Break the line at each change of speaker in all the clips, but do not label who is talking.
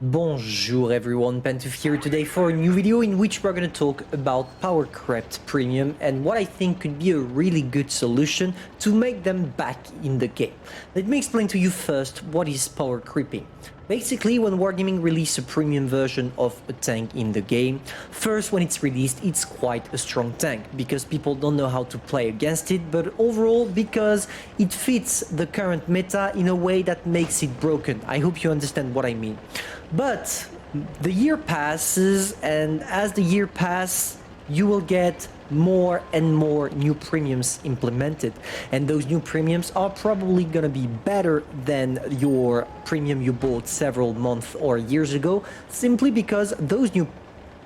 Bonjour everyone, Pantoufleee here today for a new video in which we're going to talk about Powercrept Premium and what I think could be a really good solution to make them back in the game. Let me explain to you first what is power creeping. Basically, when Wargaming releases a premium version of a tank in the game, first when it's released it's quite a strong tank because people don't know how to play against it, but overall because it fits the current meta in a way that makes it broken. I hope you understand what I mean. But the year passes, and as the year passes, you will get more and more new premiums implemented, and those new premiums are probably gonna be better than your premium you bought several months or years ago, simply because those new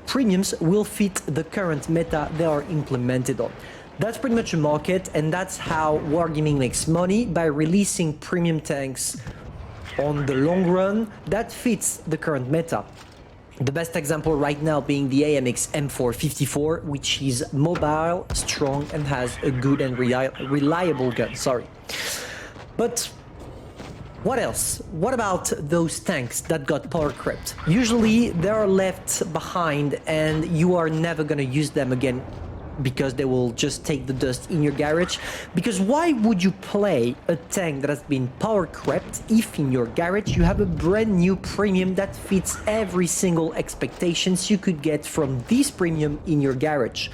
premiums will fit the current meta they are implemented on. That's pretty much a market, and that's how Wargaming makes money, by releasing premium tanks on the long run that fits the current meta. The best example right now being the AMX M454, which is mobile, strong, and has a good and reliable gun. But what else? What about those tanks that got Powercrept? Usually they are left behind and you are never gonna use them again, because they will just take the dust in your garage. Because why would you play a tank that has been Powercrept if in your garage you have a brand new premium that fits every single expectations you could get from this premium in your garage?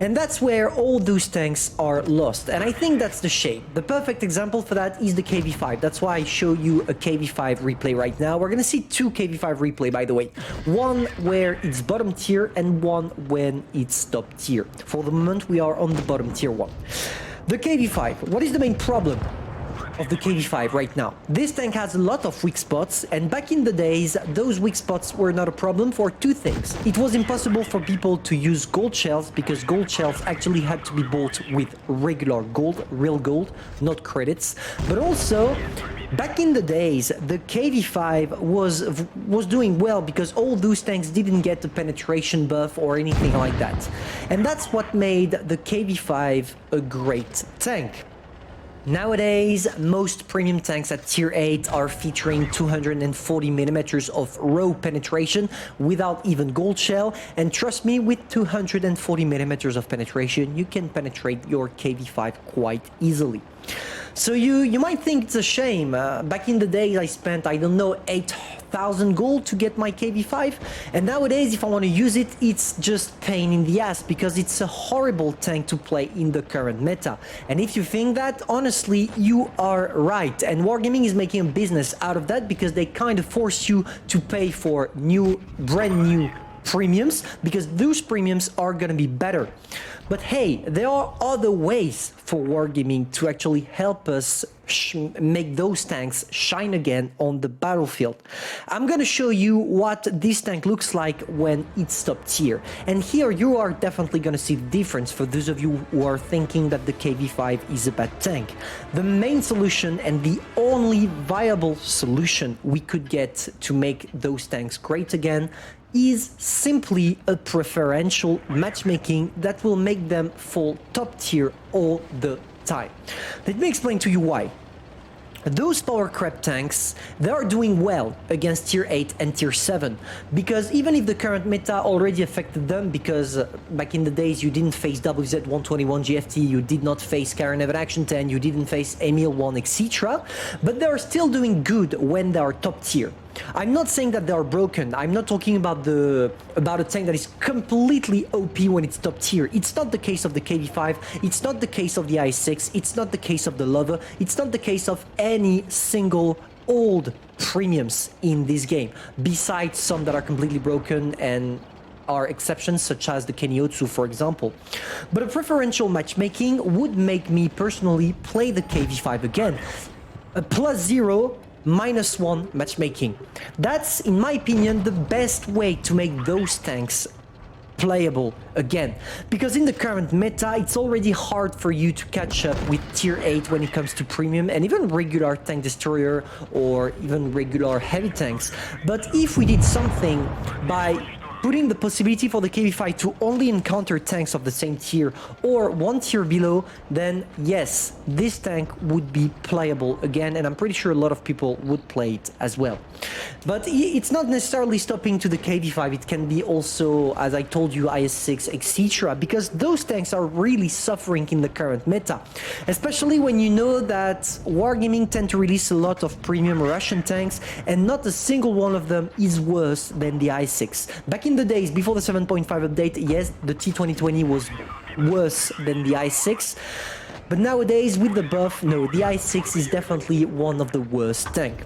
And that's where all those tanks are lost, and I think that's the shame. The perfect example for that is the KV5. That's why I show you a KV5 replay right now. We're gonna see two KV5 replay, by the way. One where it's bottom tier and one when it's top tier. For the moment, we are on the bottom tier one. The KV5, what is the main problem of the KV5 right now? This tank has a lot of weak spots, and back in the days those weak spots were not a problem for two things. It was impossible for people to use gold shells because gold shells actually had to be bought with regular gold, real gold, not credits. But also back in the days the KV5 was doing well because all those tanks didn't get the penetration buff or anything like that, and that's what made the KV5 a great tank. Nowadays, most premium tanks at tier 8 are featuring 240mm of raw penetration without even gold shell, and trust me, with 240mm of penetration you can penetrate your KV5 quite easily. So you might think it's a shame. Back in the days I spent, I don't know, 8,000 gold to get my KV5, and nowadays if I want to use it, it's just pain in the ass because it's a horrible tank to play in the current meta. And if you think that, honestly, you are right, and Wargaming is making a business out of that because they kind of force you to pay for brand new premiums, because those premiums are gonna be better. But hey, there are other ways for Wargaming to actually help us make those tanks shine again on the battlefield. I'm gonna show you what this tank looks like when it's top tier, and here you are definitely gonna see the difference for those of you who are thinking that the KV5 is a bad tank. The main solution and the only viable solution we could get to make those tanks great again is simply a preferential matchmaking that will make them fall top tier all the time. Let me explain to you why. Those Powercrept tanks, they are doing well against tier 8 and tier 7, because even if the current meta already affected them, because back in the days you didn't face WZ121 GFT, you did not face Karen Evan Action 10, you didn't face Emil 1, etc., but they are still doing good when they are top tier. I'm not saying that they are broken. I'm not talking about a tank that is completely OP when it's top tier. It's not the case of the KV5, it's not the case of the i6, it's not the case of the Lover, it's not the case of any single old premiums in this game, besides some that are completely broken and are exceptions, such as the Keniotsu, for example. But a preferential matchmaking would make me personally play the KV5 again. A +0 -1 matchmaking. That's, in my opinion, the best way to make those tanks playable again, because in the current meta it's already hard for you to catch up with tier 8 when it comes to premium and even regular tank destroyer or even regular heavy tanks. But if we did something by putting the possibility for the KV-5 to only encounter tanks of the same tier or one tier below, then yes, this tank would be playable again, and I'm pretty sure a lot of people would play it as well. But it's not necessarily stopping to the KV-5, it can be also, as I told you, IS-6, etc., because those tanks are really suffering in the current meta, especially when you know that Wargaming tend to release a lot of premium Russian tanks, and not a single one of them is worse than the IS-6. Back in the days, before the 7.5 update, yes, the T-2020 was worse than the IS-6, but nowadays, with the buff, no, the IS-6 is definitely one of the worst tanks.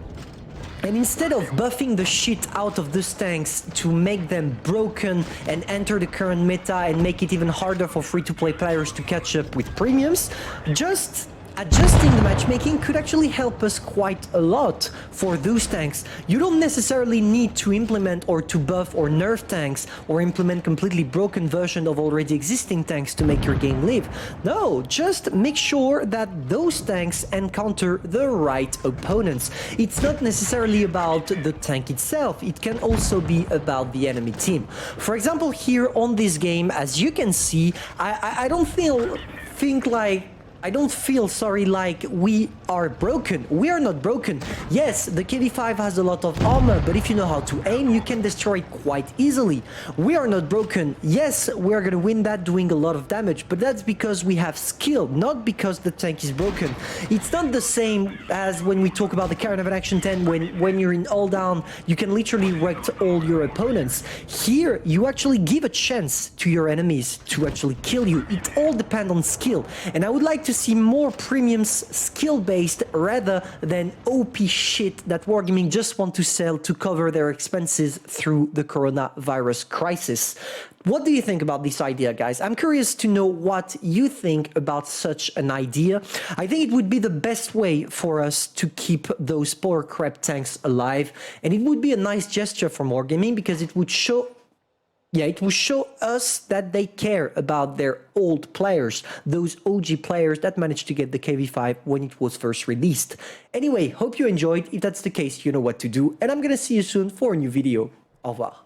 And instead of buffing the shit out of these tanks to make them broken and enter the current meta and make it even harder for free-to-play players to catch up with premiums, just adjusting the matchmaking could actually help us quite a lot for those tanks. You don't necessarily need to implement or to buff or nerf tanks or implement completely broken version of already existing tanks to make your game live. No, just make sure that those tanks encounter the right opponents. It's not necessarily about the tank itself, it can also be about the enemy team. For example, here on this game, as you can see, I don't feel like we are broken. We are not broken. Yes, the KV-5 has a lot of armor, but if you know how to aim, you can destroy it quite easily. We are not broken. Yes, we are gonna win that doing a lot of damage, but that's because we have skill, not because the tank is broken. It's not the same as when we talk about the Caravan Action 10, when you're in all down, you can literally wreck all your opponents. Here, you actually give a chance to your enemies to actually kill you. It all depends on skill, and I would like to see more premiums skill-based rather than OP shit that Wargaming just want to sell to cover their expenses through the coronavirus crisis. What do you think about this idea, guys? I'm curious to know what you think about such an idea. I think it would be the best way for us to keep those Powercrept tanks alive, and it would be a nice gesture from Wargaming because it would show us that they care about their old players, those OG players that managed to get the KV-5 when it was first released. Anyway, hope you enjoyed. If that's the case, you know what to do, and I'm gonna see you soon for a new video. Au revoir.